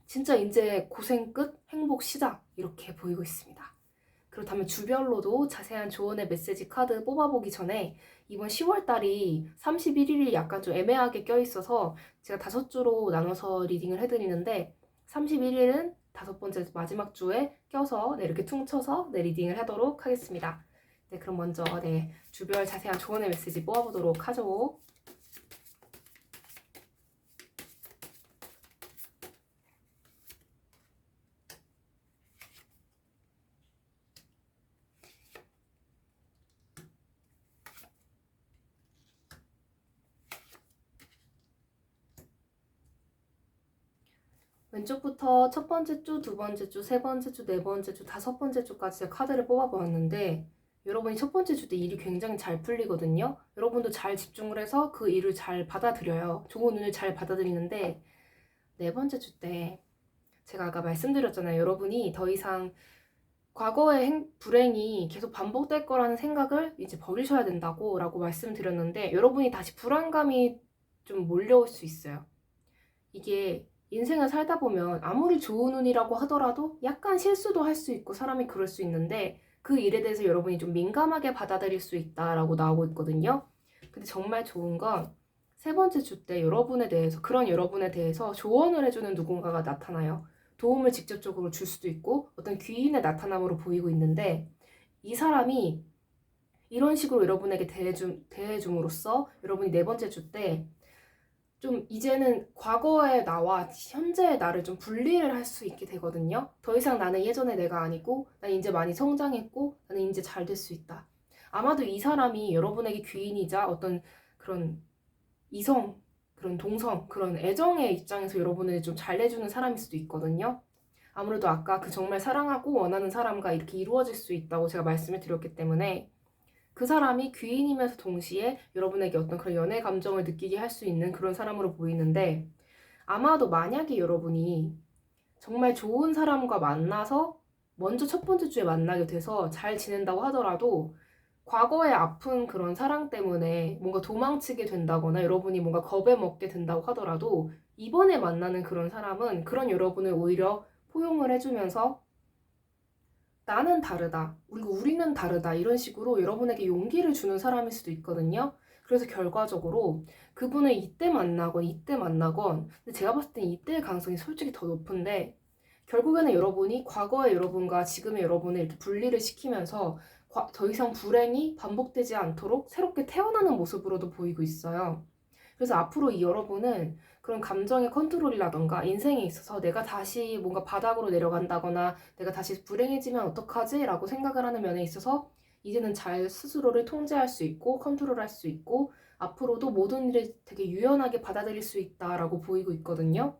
진짜 이제 고생 끝, 행복 시작 이렇게 보이고 있습니다. 그렇다면 주별로도 자세한 조언의 메시지 카드 뽑아보기 전에 이번 10월 달이 31일이 약간 좀 애매하게 껴있어서 제가 5주로 나눠서 리딩을 해드리는데 31일은 5번째 마지막 주에 껴서 이렇게 퉁쳐서 리딩을 하도록 하겠습니다. 네, 그럼 먼저 주별 자세한 조언의 메시지 뽑아보도록 하죠. 왼쪽부터 첫 번째 주, 두 번째 주, 세 번째 주, 네 번째 주, 다섯 번째 주까지 제가 카드를 뽑아보았는데 여러분이 첫 번째 주 때 일이 굉장히 잘 풀리거든요. 여러분도 잘 집중을 해서 그 일을 잘 받아들여요. 좋은 운을 잘 받아들이는데 네 번째 주 때 제가 아까 말씀드렸잖아요. 여러분이 더 이상 과거의 불행이 계속 반복될 거라는 생각을 이제 버리셔야 된다고 라고 말씀드렸는데 여러분이 다시 불안감이 좀 몰려올 수 있어요. 이게 인생을 살다 보면 아무리 좋은 운이라고 하더라도 약간 실수도 할 수 있고 사람이 그럴 수 있는데 그 일에 대해서 여러분이 좀 민감하게 받아들일 수 있다라고 나오고 있거든요. 근데 정말 좋은 건 세 번째 주 때 그런 여러분에 대해서 조언을 해주는 누군가가 나타나요. 도움을 직접적으로 줄 수도 있고 어떤 귀인의 나타남으로 보이고 있는데 이 사람이 이런 식으로 여러분에게 대해줌으로써 여러분이 네 번째 주때 좀 이제는 과거의 나와 현재의 나를 좀 분리를 할 수 있게 되거든요. 더 이상 나는 예전의 내가 아니고 난 이제 많이 성장했고 나는 이제 잘 될 수 있다. 아마도 이 사람이 여러분에게 귀인이자 어떤 그런 이성, 그런 동성, 그런 애정의 입장에서 여러분을 좀 잘 내주는 사람일 수도 있거든요. 아무래도 아까 그 정말 사랑하고 원하는 사람과 이렇게 이루어질 수 있다고 제가 말씀을 드렸기 때문에 그 사람이 귀인이면서 동시에 여러분에게 어떤 그런 연애 감정을 느끼게 할 수 있는 그런 사람으로 보이는데 아마도 만약에 여러분이 정말 좋은 사람과 만나서 먼저 첫 번째 주에 만나게 돼서 잘 지낸다고 하더라도 과거의 아픈 그런 사랑 때문에 뭔가 도망치게 된다거나 여러분이 뭔가 겁에 먹게 된다고 하더라도 이번에 만나는 그런 사람은 그런 여러분을 오히려 포용을 해주면서 나는 다르다, 우리는 다르다 이런 식으로 여러분에게 용기를 주는 사람일 수도 있거든요. 그래서 결과적으로 그분을 이때 만나건 근데 제가 봤을 땐 이때의 가능성이 솔직히 더 높은데 결국에는 여러분이 과거의 여러분과 지금의 여러분을 이렇게 분리를 시키면서 더 이상 불행이 반복되지 않도록 새롭게 태어나는 모습으로도 보이고 있어요. 그래서 앞으로 이 여러분은 그런 감정의 컨트롤이라던가 인생에 있어서 내가 다시 뭔가 바닥으로 내려간다거나 내가 다시 불행해지면 어떡하지? 라고 생각을 하는 면에 있어서 이제는 잘 스스로를 통제할 수 있고 컨트롤할 수 있고 앞으로도 모든 일을 되게 유연하게 받아들일 수 있다라고 보이고 있거든요.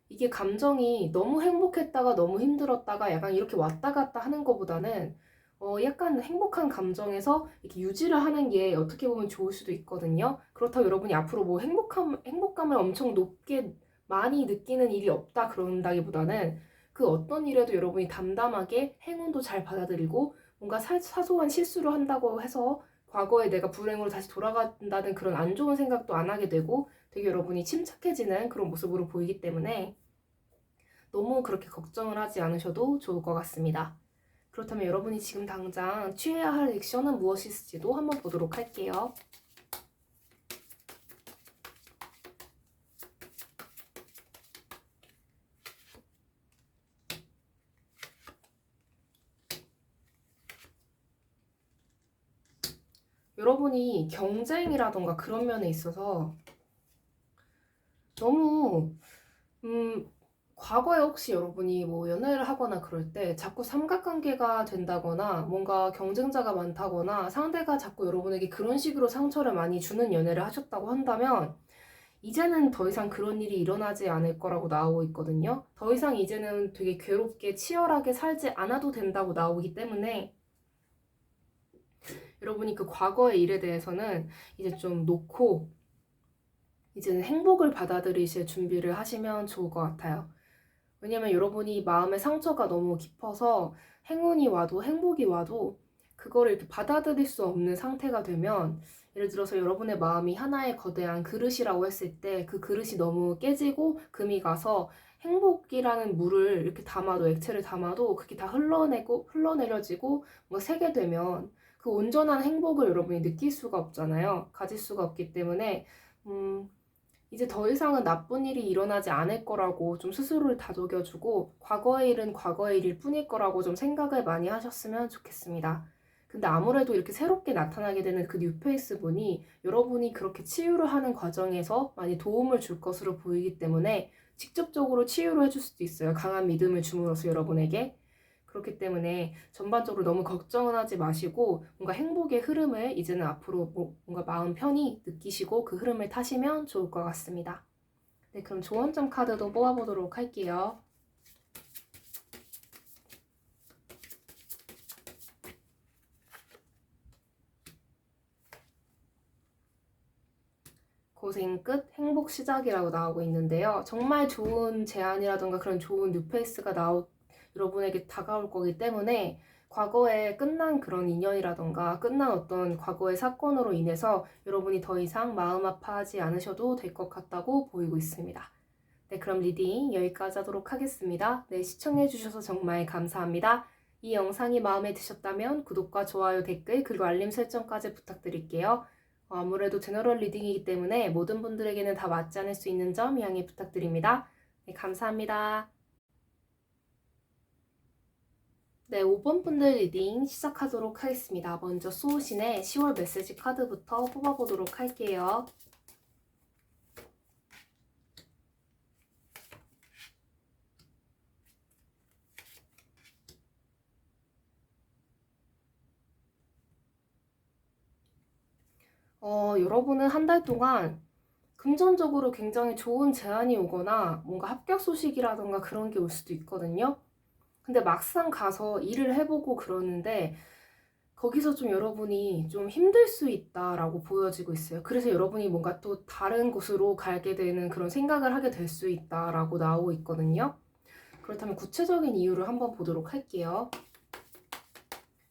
이게 감정이 너무 행복했다가 너무 힘들었다가 약간 이렇게 왔다 갔다 하는 것보다는 약간 행복한 감정에서 이렇게 유지를 하는 게 어떻게 보면 좋을 수도 있거든요. 그렇다고 여러분이 앞으로 뭐 행복감을 엄청 높게 많이 느끼는 일이 없다 그런다기보다는 그 어떤 일에도 여러분이 담담하게 행운도 잘 받아들이고 뭔가 사소한 실수를 한다고 해서 과거에 내가 불행으로 다시 돌아간다는 그런 안 좋은 생각도 안 하게 되고 되게 여러분이 침착해지는 그런 모습으로 보이기 때문에 너무 그렇게 걱정을 하지 않으셔도 좋을 것 같습니다. 그렇다면 여러분이 지금 당장 취해야 할 액션은 무엇일지도 한번 보도록 할게요. 여러분이 경쟁이라던가 그런 면에 있어서 너무 과거에 혹시 여러분이 뭐 연애를 하거나 그럴 때 자꾸 삼각관계가 된다거나 뭔가 경쟁자가 많다거나 상대가 자꾸 여러분에게 그런 식으로 상처를 많이 주는 연애를 하셨다고 한다면 이제는 더 이상 그런 일이 일어나지 않을 거라고 나오고 있거든요. 더 이상 이제는 되게 괴롭게 치열하게 살지 않아도 된다고 나오기 때문에 여러분이 그 과거의 일에 대해서는 이제 좀 놓고 이제는 행복을 받아들이실 준비를 하시면 좋을 것 같아요. 왜냐면 여러분이 마음의 상처가 너무 깊어서 행운이 와도 행복이 와도 그거를 이렇게 받아들일 수 없는 상태가 되면, 예를 들어서 여러분의 마음이 하나의 거대한 그릇이라고 했을 때 그 그릇이 너무 깨지고 금이 가서 행복이라는 물을 이렇게 담아도, 액체를 담아도 그게 다 흘러내려지고 뭐 새게 되면 그 온전한 행복을 여러분이 느낄 수가 없잖아요. 가질 수가 없기 때문에 이제 더 이상은 나쁜 일이 일어나지 않을 거라고 좀 스스로를 다독여주고, 과거의 일은 과거의 일일 뿐일 거라고 좀 생각을 많이 하셨으면 좋겠습니다. 근데 아무래도 이렇게 새롭게 나타나게 되는 그 뉴페이스 분이 여러분이 그렇게 치유를 하는 과정에서 많이 도움을 줄 것으로 보이기 때문에 직접적으로 치유를 해줄 수도 있어요. 강한 믿음을 줌으로써 여러분에게. 그렇기 때문에 전반적으로 너무 걱정은 하지 마시고 뭔가 행복의 흐름을 이제는 앞으로 뭔가 마음 편히 느끼시고 그 흐름을 타시면 좋을 것 같습니다. 네, 그럼 조언점 카드도 뽑아보도록 할게요. 고생 끝, 행복 시작이라고 나오고 있는데요. 정말 좋은 제안이라던가 그런 좋은 뉴페이스가 여러분에게 다가올 거기 때문에 과거에 끝난 그런 인연이라던가 끝난 어떤 과거의 사건으로 인해서 여러분이 더 이상 마음 아파하지 않으셔도 될 것 같다고 보이고 있습니다. 네, 그럼 리딩 여기까지 하도록 하겠습니다. 네, 시청해주셔서 정말 감사합니다. 이 영상이 마음에 드셨다면 구독과 좋아요, 댓글, 그리고 알림 설정까지 부탁드릴게요. 아무래도 제너럴 리딩이기 때문에 모든 분들에게는 다 맞지 않을 수 있는 점 양해 부탁드립니다. 네, 감사합니다. 네, 5번 분들 리딩 시작하도록 하겠습니다. 먼저 수호신의 10월 메시지 카드부터 뽑아보도록 할게요. 여러분은 한 달 동안 금전적으로 굉장히 좋은 제안이 오거나 뭔가 합격 소식이라던가 그런 게 올 수도 있거든요. 근데 막상 가서 일을 해보고 그러는데 거기서 좀 여러분이 좀 힘들 수 있다라고 보여지고 있어요. 그래서 여러분이 뭔가 또 다른 곳으로 가게 되는 그런 생각을 하게 될 수 있다라고 나오고 있거든요. 그렇다면 구체적인 이유를 한번 보도록 할게요.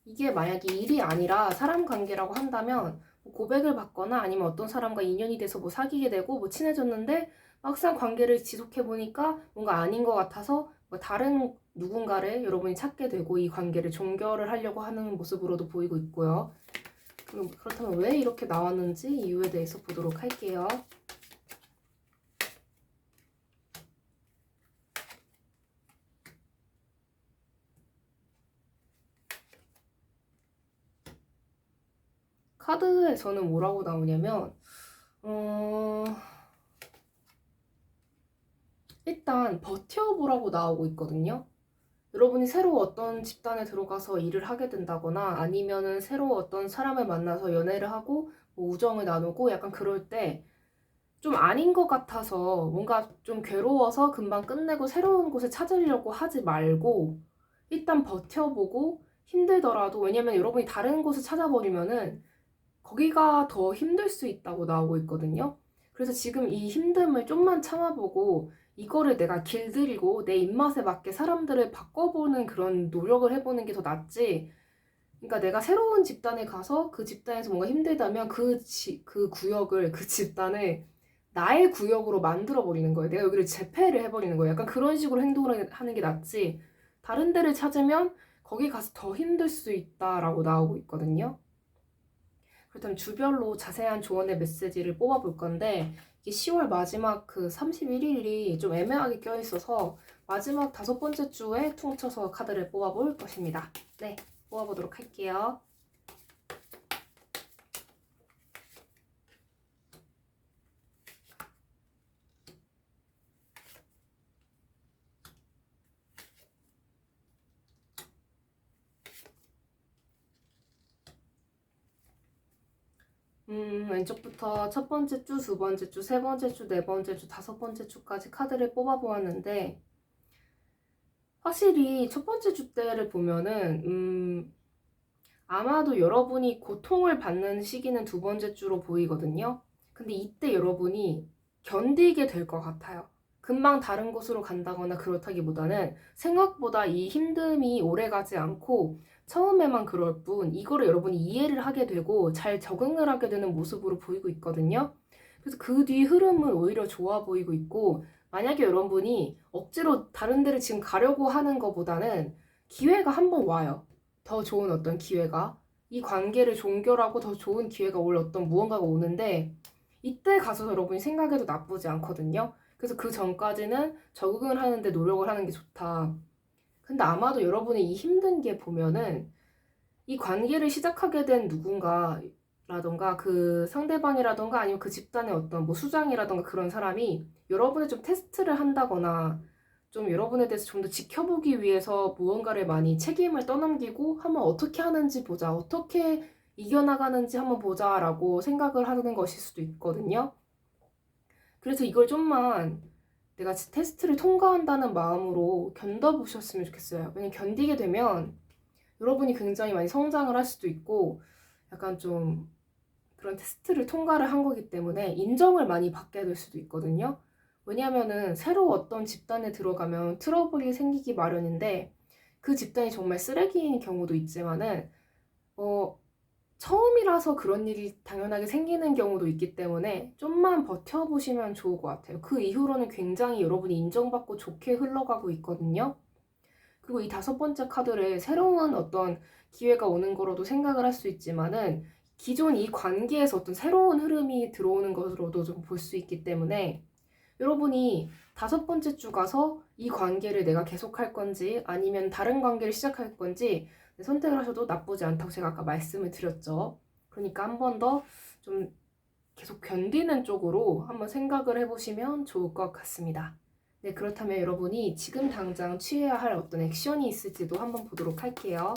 이게 만약에 일이 아니라 사람 관계라고 한다면 고백을 받거나 아니면 어떤 사람과 인연이 돼서 뭐 사귀게 되고 뭐 친해졌는데 막상 관계를 지속해 보니까 뭔가 아닌 것 같아서 뭐 다른 누군가를 여러분이 찾게 되고 이 관계를 종결을 하려고 하는 모습으로도 보이고 있고요. 그렇다면 왜 이렇게 나왔는지 이유에 대해서 보도록 할게요. 카드에서는 뭐라고 나오냐면 일단 버텨보라고 나오고 있거든요. 여러분이 새로 어떤 집단에 들어가서 일을 하게 된다거나 아니면은 새로 어떤 사람을 만나서 연애를 하고 뭐 우정을 나누고 약간 그럴 때 좀 아닌 것 같아서 뭔가 좀 괴로워서 금방 끝내고 새로운 곳을 찾으려고 하지 말고 일단 버텨보고 힘들더라도, 왜냐면 여러분이 다른 곳을 찾아버리면은 거기가 더 힘들 수 있다고 나오고 있거든요. 그래서 지금 이 힘듦을 좀만 참아보고 이거를 내가 길들이고 내 입맛에 맞게 사람들을 바꿔보는 그런 노력을 해보는 게 더 낫지. 그러니까 내가 새로운 집단에 가서 그 집단에서 뭔가 힘들다면 그 구역을, 그 집단을 나의 구역으로 만들어버리는 거예요. 내가 여기를 재패를 해버리는 거예요. 약간 그런 식으로 행동을 하는 게 낫지. 다른 데를 찾으면 거기 가서 더 힘들 수 있다라고 나오고 있거든요. 그렇다면 주별로 자세한 조언의 메시지를 뽑아볼 건데, 이게 10월 마지막 그 31일이 좀 애매하게 껴있어서 마지막 5번째 주에 퉁쳐서 카드를 뽑아볼 것입니다. 네, 뽑아보도록 할게요. 왼쪽부터 첫 번째 주, 두 번째 주, 세 번째 주, 네 번째 주, 다섯 번째 주까지 카드를 뽑아보았는데, 확실히 첫 번째 주 때를 보면은 아마도 여러분이 고통을 받는 시기는 두 번째 주로 보이거든요. 근데 이때 여러분이 견디게 될 것 같아요. 금방 다른 곳으로 간다거나 그렇다기보다는 생각보다 이 힘듦이 오래 가지 않고 처음에만 그럴 뿐 이거를 여러분이 이해를 하게 되고 잘 적응을 하게 되는 모습으로 보이고 있거든요. 그래서 그 뒤 흐름은 오히려 좋아 보이고 있고, 만약에 여러분이 억지로 다른 데를 지금 가려고 하는 것보다는 기회가 한 번 와요. 더 좋은 어떤 기회가. 이 관계를 종결하고 더 좋은 기회가 올 어떤 무언가가 오는데 이때 가서 여러분이 생각해도 나쁘지 않거든요. 그래서 그 전까지는 적응을 하는데 노력을 하는 게 좋다. 근데 아마도 여러분이 이 힘든 게 보면은 이 관계를 시작하게 된 누군가라던가 그 상대방이라던가 아니면 그 집단의 어떤 뭐 수장이라던가 그런 사람이 여러분을 좀 테스트를 한다거나 좀 여러분에 대해서 좀 더 지켜보기 위해서 무언가를 많이 책임을 떠넘기고 한번 어떻게 하는지 보자, 어떻게 이겨나가는지 한번 보자라고 생각을 하는 것일 수도 있거든요. 그래서 이걸 좀만 내가 테스트를 통과한다는 마음으로 견뎌보셨으면 좋겠어요. 왜냐면 견디게 되면 여러분이 굉장히 많이 성장을 할 수도 있고 약간 좀 그런 테스트를 통과를 한 거기 때문에 인정을 많이 받게 될 수도 있거든요. 왜냐하면은 새로 어떤 집단에 들어가면 트러블이 생기기 마련인데 그 집단이 정말 쓰레기인 경우도 있지만은 처음이라서 그런 일이 당연하게 생기는 경우도 있기 때문에 좀만 버텨보시면 좋을 것 같아요. 그 이후로는 굉장히 여러분이 인정받고 좋게 흘러가고 있거든요. 그리고 이 5번째 카드를 새로운 어떤 기회가 오는 거로도 생각을 할 수 있지만은 기존 이 관계에서 어떤 새로운 흐름이 들어오는 것으로도 좀 볼 수 있기 때문에 여러분이 5번째 주 가서 이 관계를 내가 계속할 건지 아니면 다른 관계를 시작할 건지 선택을 하셔도 나쁘지 않다고 제가 아까 말씀을 드렸죠. 그러니까 한 번 더 좀 계속 견디는 쪽으로 한번 생각을 해보시면 좋을 것 같습니다. 네, 그렇다면 여러분이 지금 당장 취해야 할 어떤 액션이 있을지도 한번 보도록 할게요.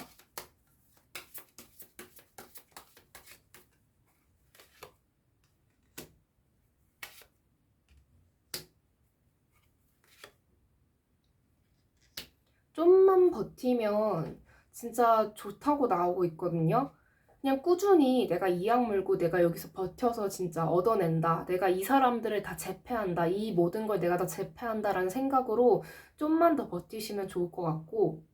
좀만 버티면 진짜 좋다고 나오고 있거든요. 그냥 꾸준히 내가 이 약 물고 내가 여기서 버텨서 진짜 얻어낸다. 내가 이 사람들을 다 제패한다. 이 모든 걸 내가 다 제패한다라는 생각으로 좀만 더 버티시면 좋을 것 같고,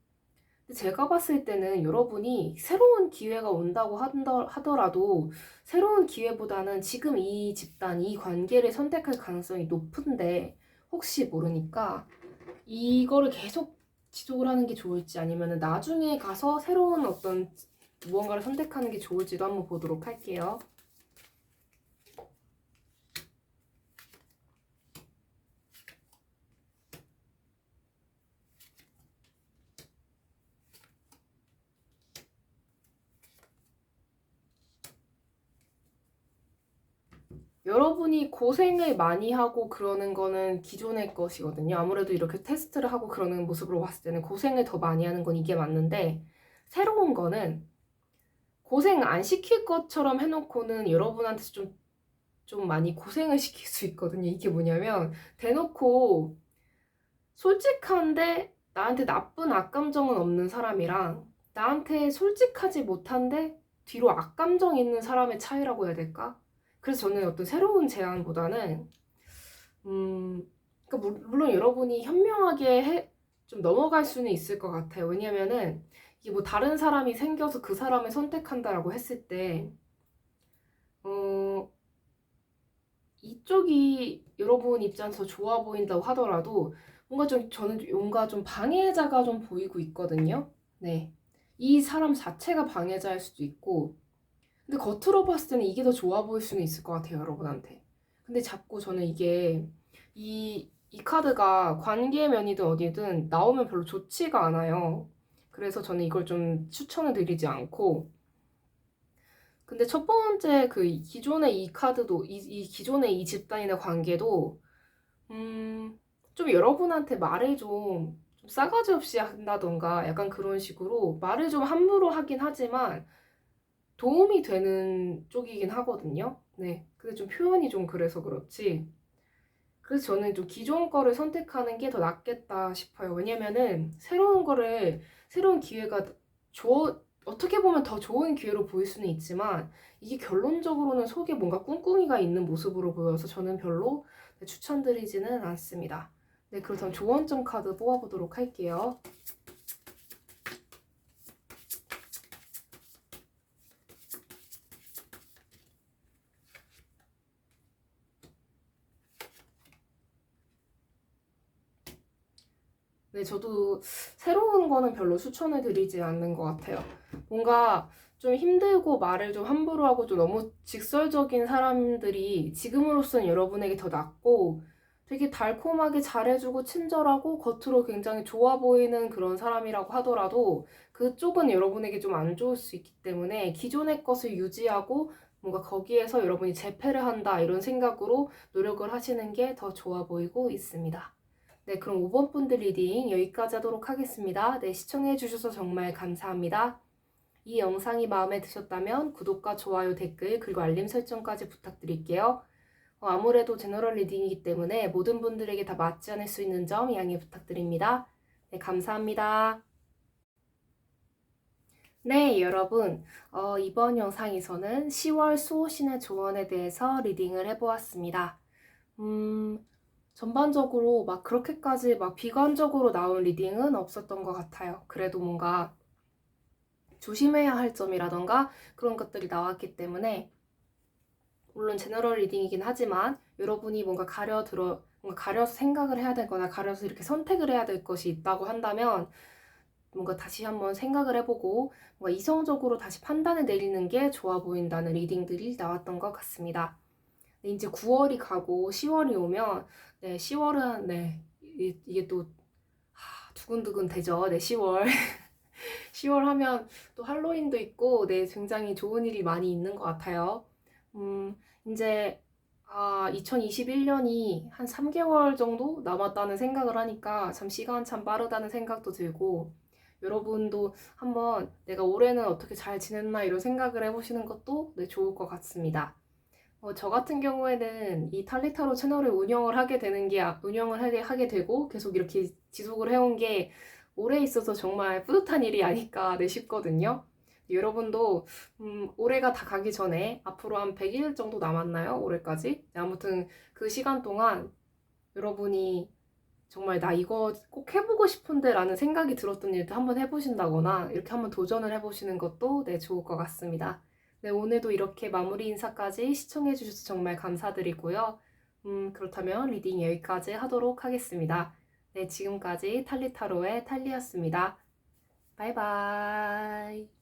근데 제가 봤을 때는 여러분이 새로운 기회가 온다고 하더라도 새로운 기회보다는 지금 이 집단, 이 관계를 선택할 가능성이 높은데 혹시 모르니까 이거를 계속 지속을 하는 게 좋을지 아니면 나중에 가서 새로운 어떤 무언가를 선택하는 게 좋을지도 한번 보도록 할게요. 여러분이 고생을 많이 하고 그러는 거는 기존의 것이거든요. 아무래도 이렇게 테스트를 하고 그러는 모습으로 봤을 때는 고생을 더 많이 하는 건 이게 맞는데, 새로운 거는 고생 안 시킬 것처럼 해놓고는 여러분한테 좀 많이 고생을 시킬 수 있거든요. 이게 뭐냐면 대놓고 솔직한데 나한테 나쁜 악감정은 없는 사람이랑 나한테 솔직하지 못한데 뒤로 악감정 있는 사람의 차이라고 해야 될까? 그래서 저는 어떤 새로운 제안보다는 그러니까 물론 여러분이 현명하게 좀 넘어갈 수는 있을 것 같아요. 왜냐면은 이게 뭐 다른 사람이 생겨서 그 사람을 선택한다라고 했을 때 이쪽이 여러분 입장에서 좋아 보인다고 하더라도 저는 뭔가 좀 방해자가 좀 보이고 있거든요. 네. 이 사람 자체가 방해자일 수도 있고, 근데 겉으로 봤을 때는 이게 더 좋아 보일 수는 있을 것 같아요, 여러분한테. 근데 자꾸 저는 이게 이 카드가 관계 면이든 어디든 나오면 별로 좋지가 않아요. 그래서 저는 이걸 좀 추천을 드리지 않고, 근데 첫 번째 그 기존의 이 카드도 이 기존의 이 집단이나 관계도 좀 여러분한테 말을 좀 싸가지 없이 한다던가 약간 그런 식으로 말을 좀 함부로 하긴 하지만 도움이 되는 쪽이긴 하거든요. 네. 근데 좀 표현이 좀 그래서 그렇지. 그래서 저는 좀 기존 거를 선택하는 게 더 낫겠다 싶어요. 왜냐면은 새로운 기회가 어떻게 보면 더 좋은 기회로 보일 수는 있지만 이게 결론적으로는 속에 뭔가 꿍꿍이가 있는 모습으로 보여서 저는 별로 추천드리지는 않습니다. 네, 그렇다면 조언점 카드 뽑아보도록 할게요. 네, 저도 새로운 거는 별로 추천해 드리지 않는 것 같아요. 뭔가 좀 힘들고 말을 좀 함부로 하고 좀 너무 직설적인 사람들이 지금으로선 여러분에게 더 낫고 되게 달콤하게 잘해주고 친절하고 겉으로 굉장히 좋아 보이는 그런 사람이라고 하더라도 그쪽은 여러분에게 좀 안 좋을 수 있기 때문에 기존의 것을 유지하고 뭔가 거기에서 여러분이 재패를 한다 이런 생각으로 노력을 하시는 게 더 좋아 보이고 있습니다. 네, 그럼 5번 분들 리딩 여기까지 하도록 하겠습니다. 네, 시청해주셔서 정말 감사합니다. 이 영상이 마음에 드셨다면 구독과 좋아요, 댓글, 그리고 알림 설정까지 부탁드릴게요. 아무래도 제너럴 리딩이기 때문에 모든 분들에게 다 맞지 않을 수 있는 점 양해 부탁드립니다. 네, 감사합니다. 네, 여러분. 이번 영상에서는 10월 수호신의 조언에 대해서 리딩을 해보았습니다. 전반적으로 막 그렇게까지 막 비관적으로 나온 리딩은 없었던 것 같아요. 그래도 뭔가 조심해야 할 점이라던가 그런 것들이 나왔기 때문에 물론 제너럴 리딩이긴 하지만 여러분이 뭔가 가려서 생각을 해야 되거나 가려서 이렇게 선택을 해야 될 것이 있다고 한다면 뭔가 다시 한번 생각을 해보고 뭔가 이성적으로 다시 판단을 내리는 게 좋아 보인다는 리딩들이 나왔던 것 같습니다. 네, 이제 9월이 가고 10월이 오면 네, 10월은 네, 이게 또 두근두근 되죠. 네, 10월. 10월 하면 또 할로윈도 있고 네, 굉장히 좋은 일이 많이 있는 것 같아요. 이제 2021년이 한 3개월 정도 남았다는 생각을 하니까 참 시간 참 빠르다는 생각도 들고 여러분도 한번 내가 올해는 어떻게 잘 지냈나 이런 생각을 해보시는 것도 네, 좋을 것 같습니다. 저 같은 경우에는 이 탈리타로 채널을 운영을 하게 되고 계속 이렇게 지속을 해온 게 올해 있어서 정말 뿌듯한 일이 아닐까 네, 싶거든요. 여러분도 올해가 다 가기 전에 앞으로 한 100일 정도 남았나요? 올해까지? 네, 아무튼 그 시간 동안 여러분이 정말 나 이거 꼭 해보고 싶은데 라는 생각이 들었던 일도 한번 해보신다거나 이렇게 한번 도전을 해보시는 것도 네, 좋을 것 같습니다. 네, 오늘도 이렇게 마무리 인사까지 시청해주셔서 정말 감사드리고요. 그렇다면 리딩 여기까지 하도록 하겠습니다. 네, 지금까지 탈리타로의 탈리였습니다. 바이바이.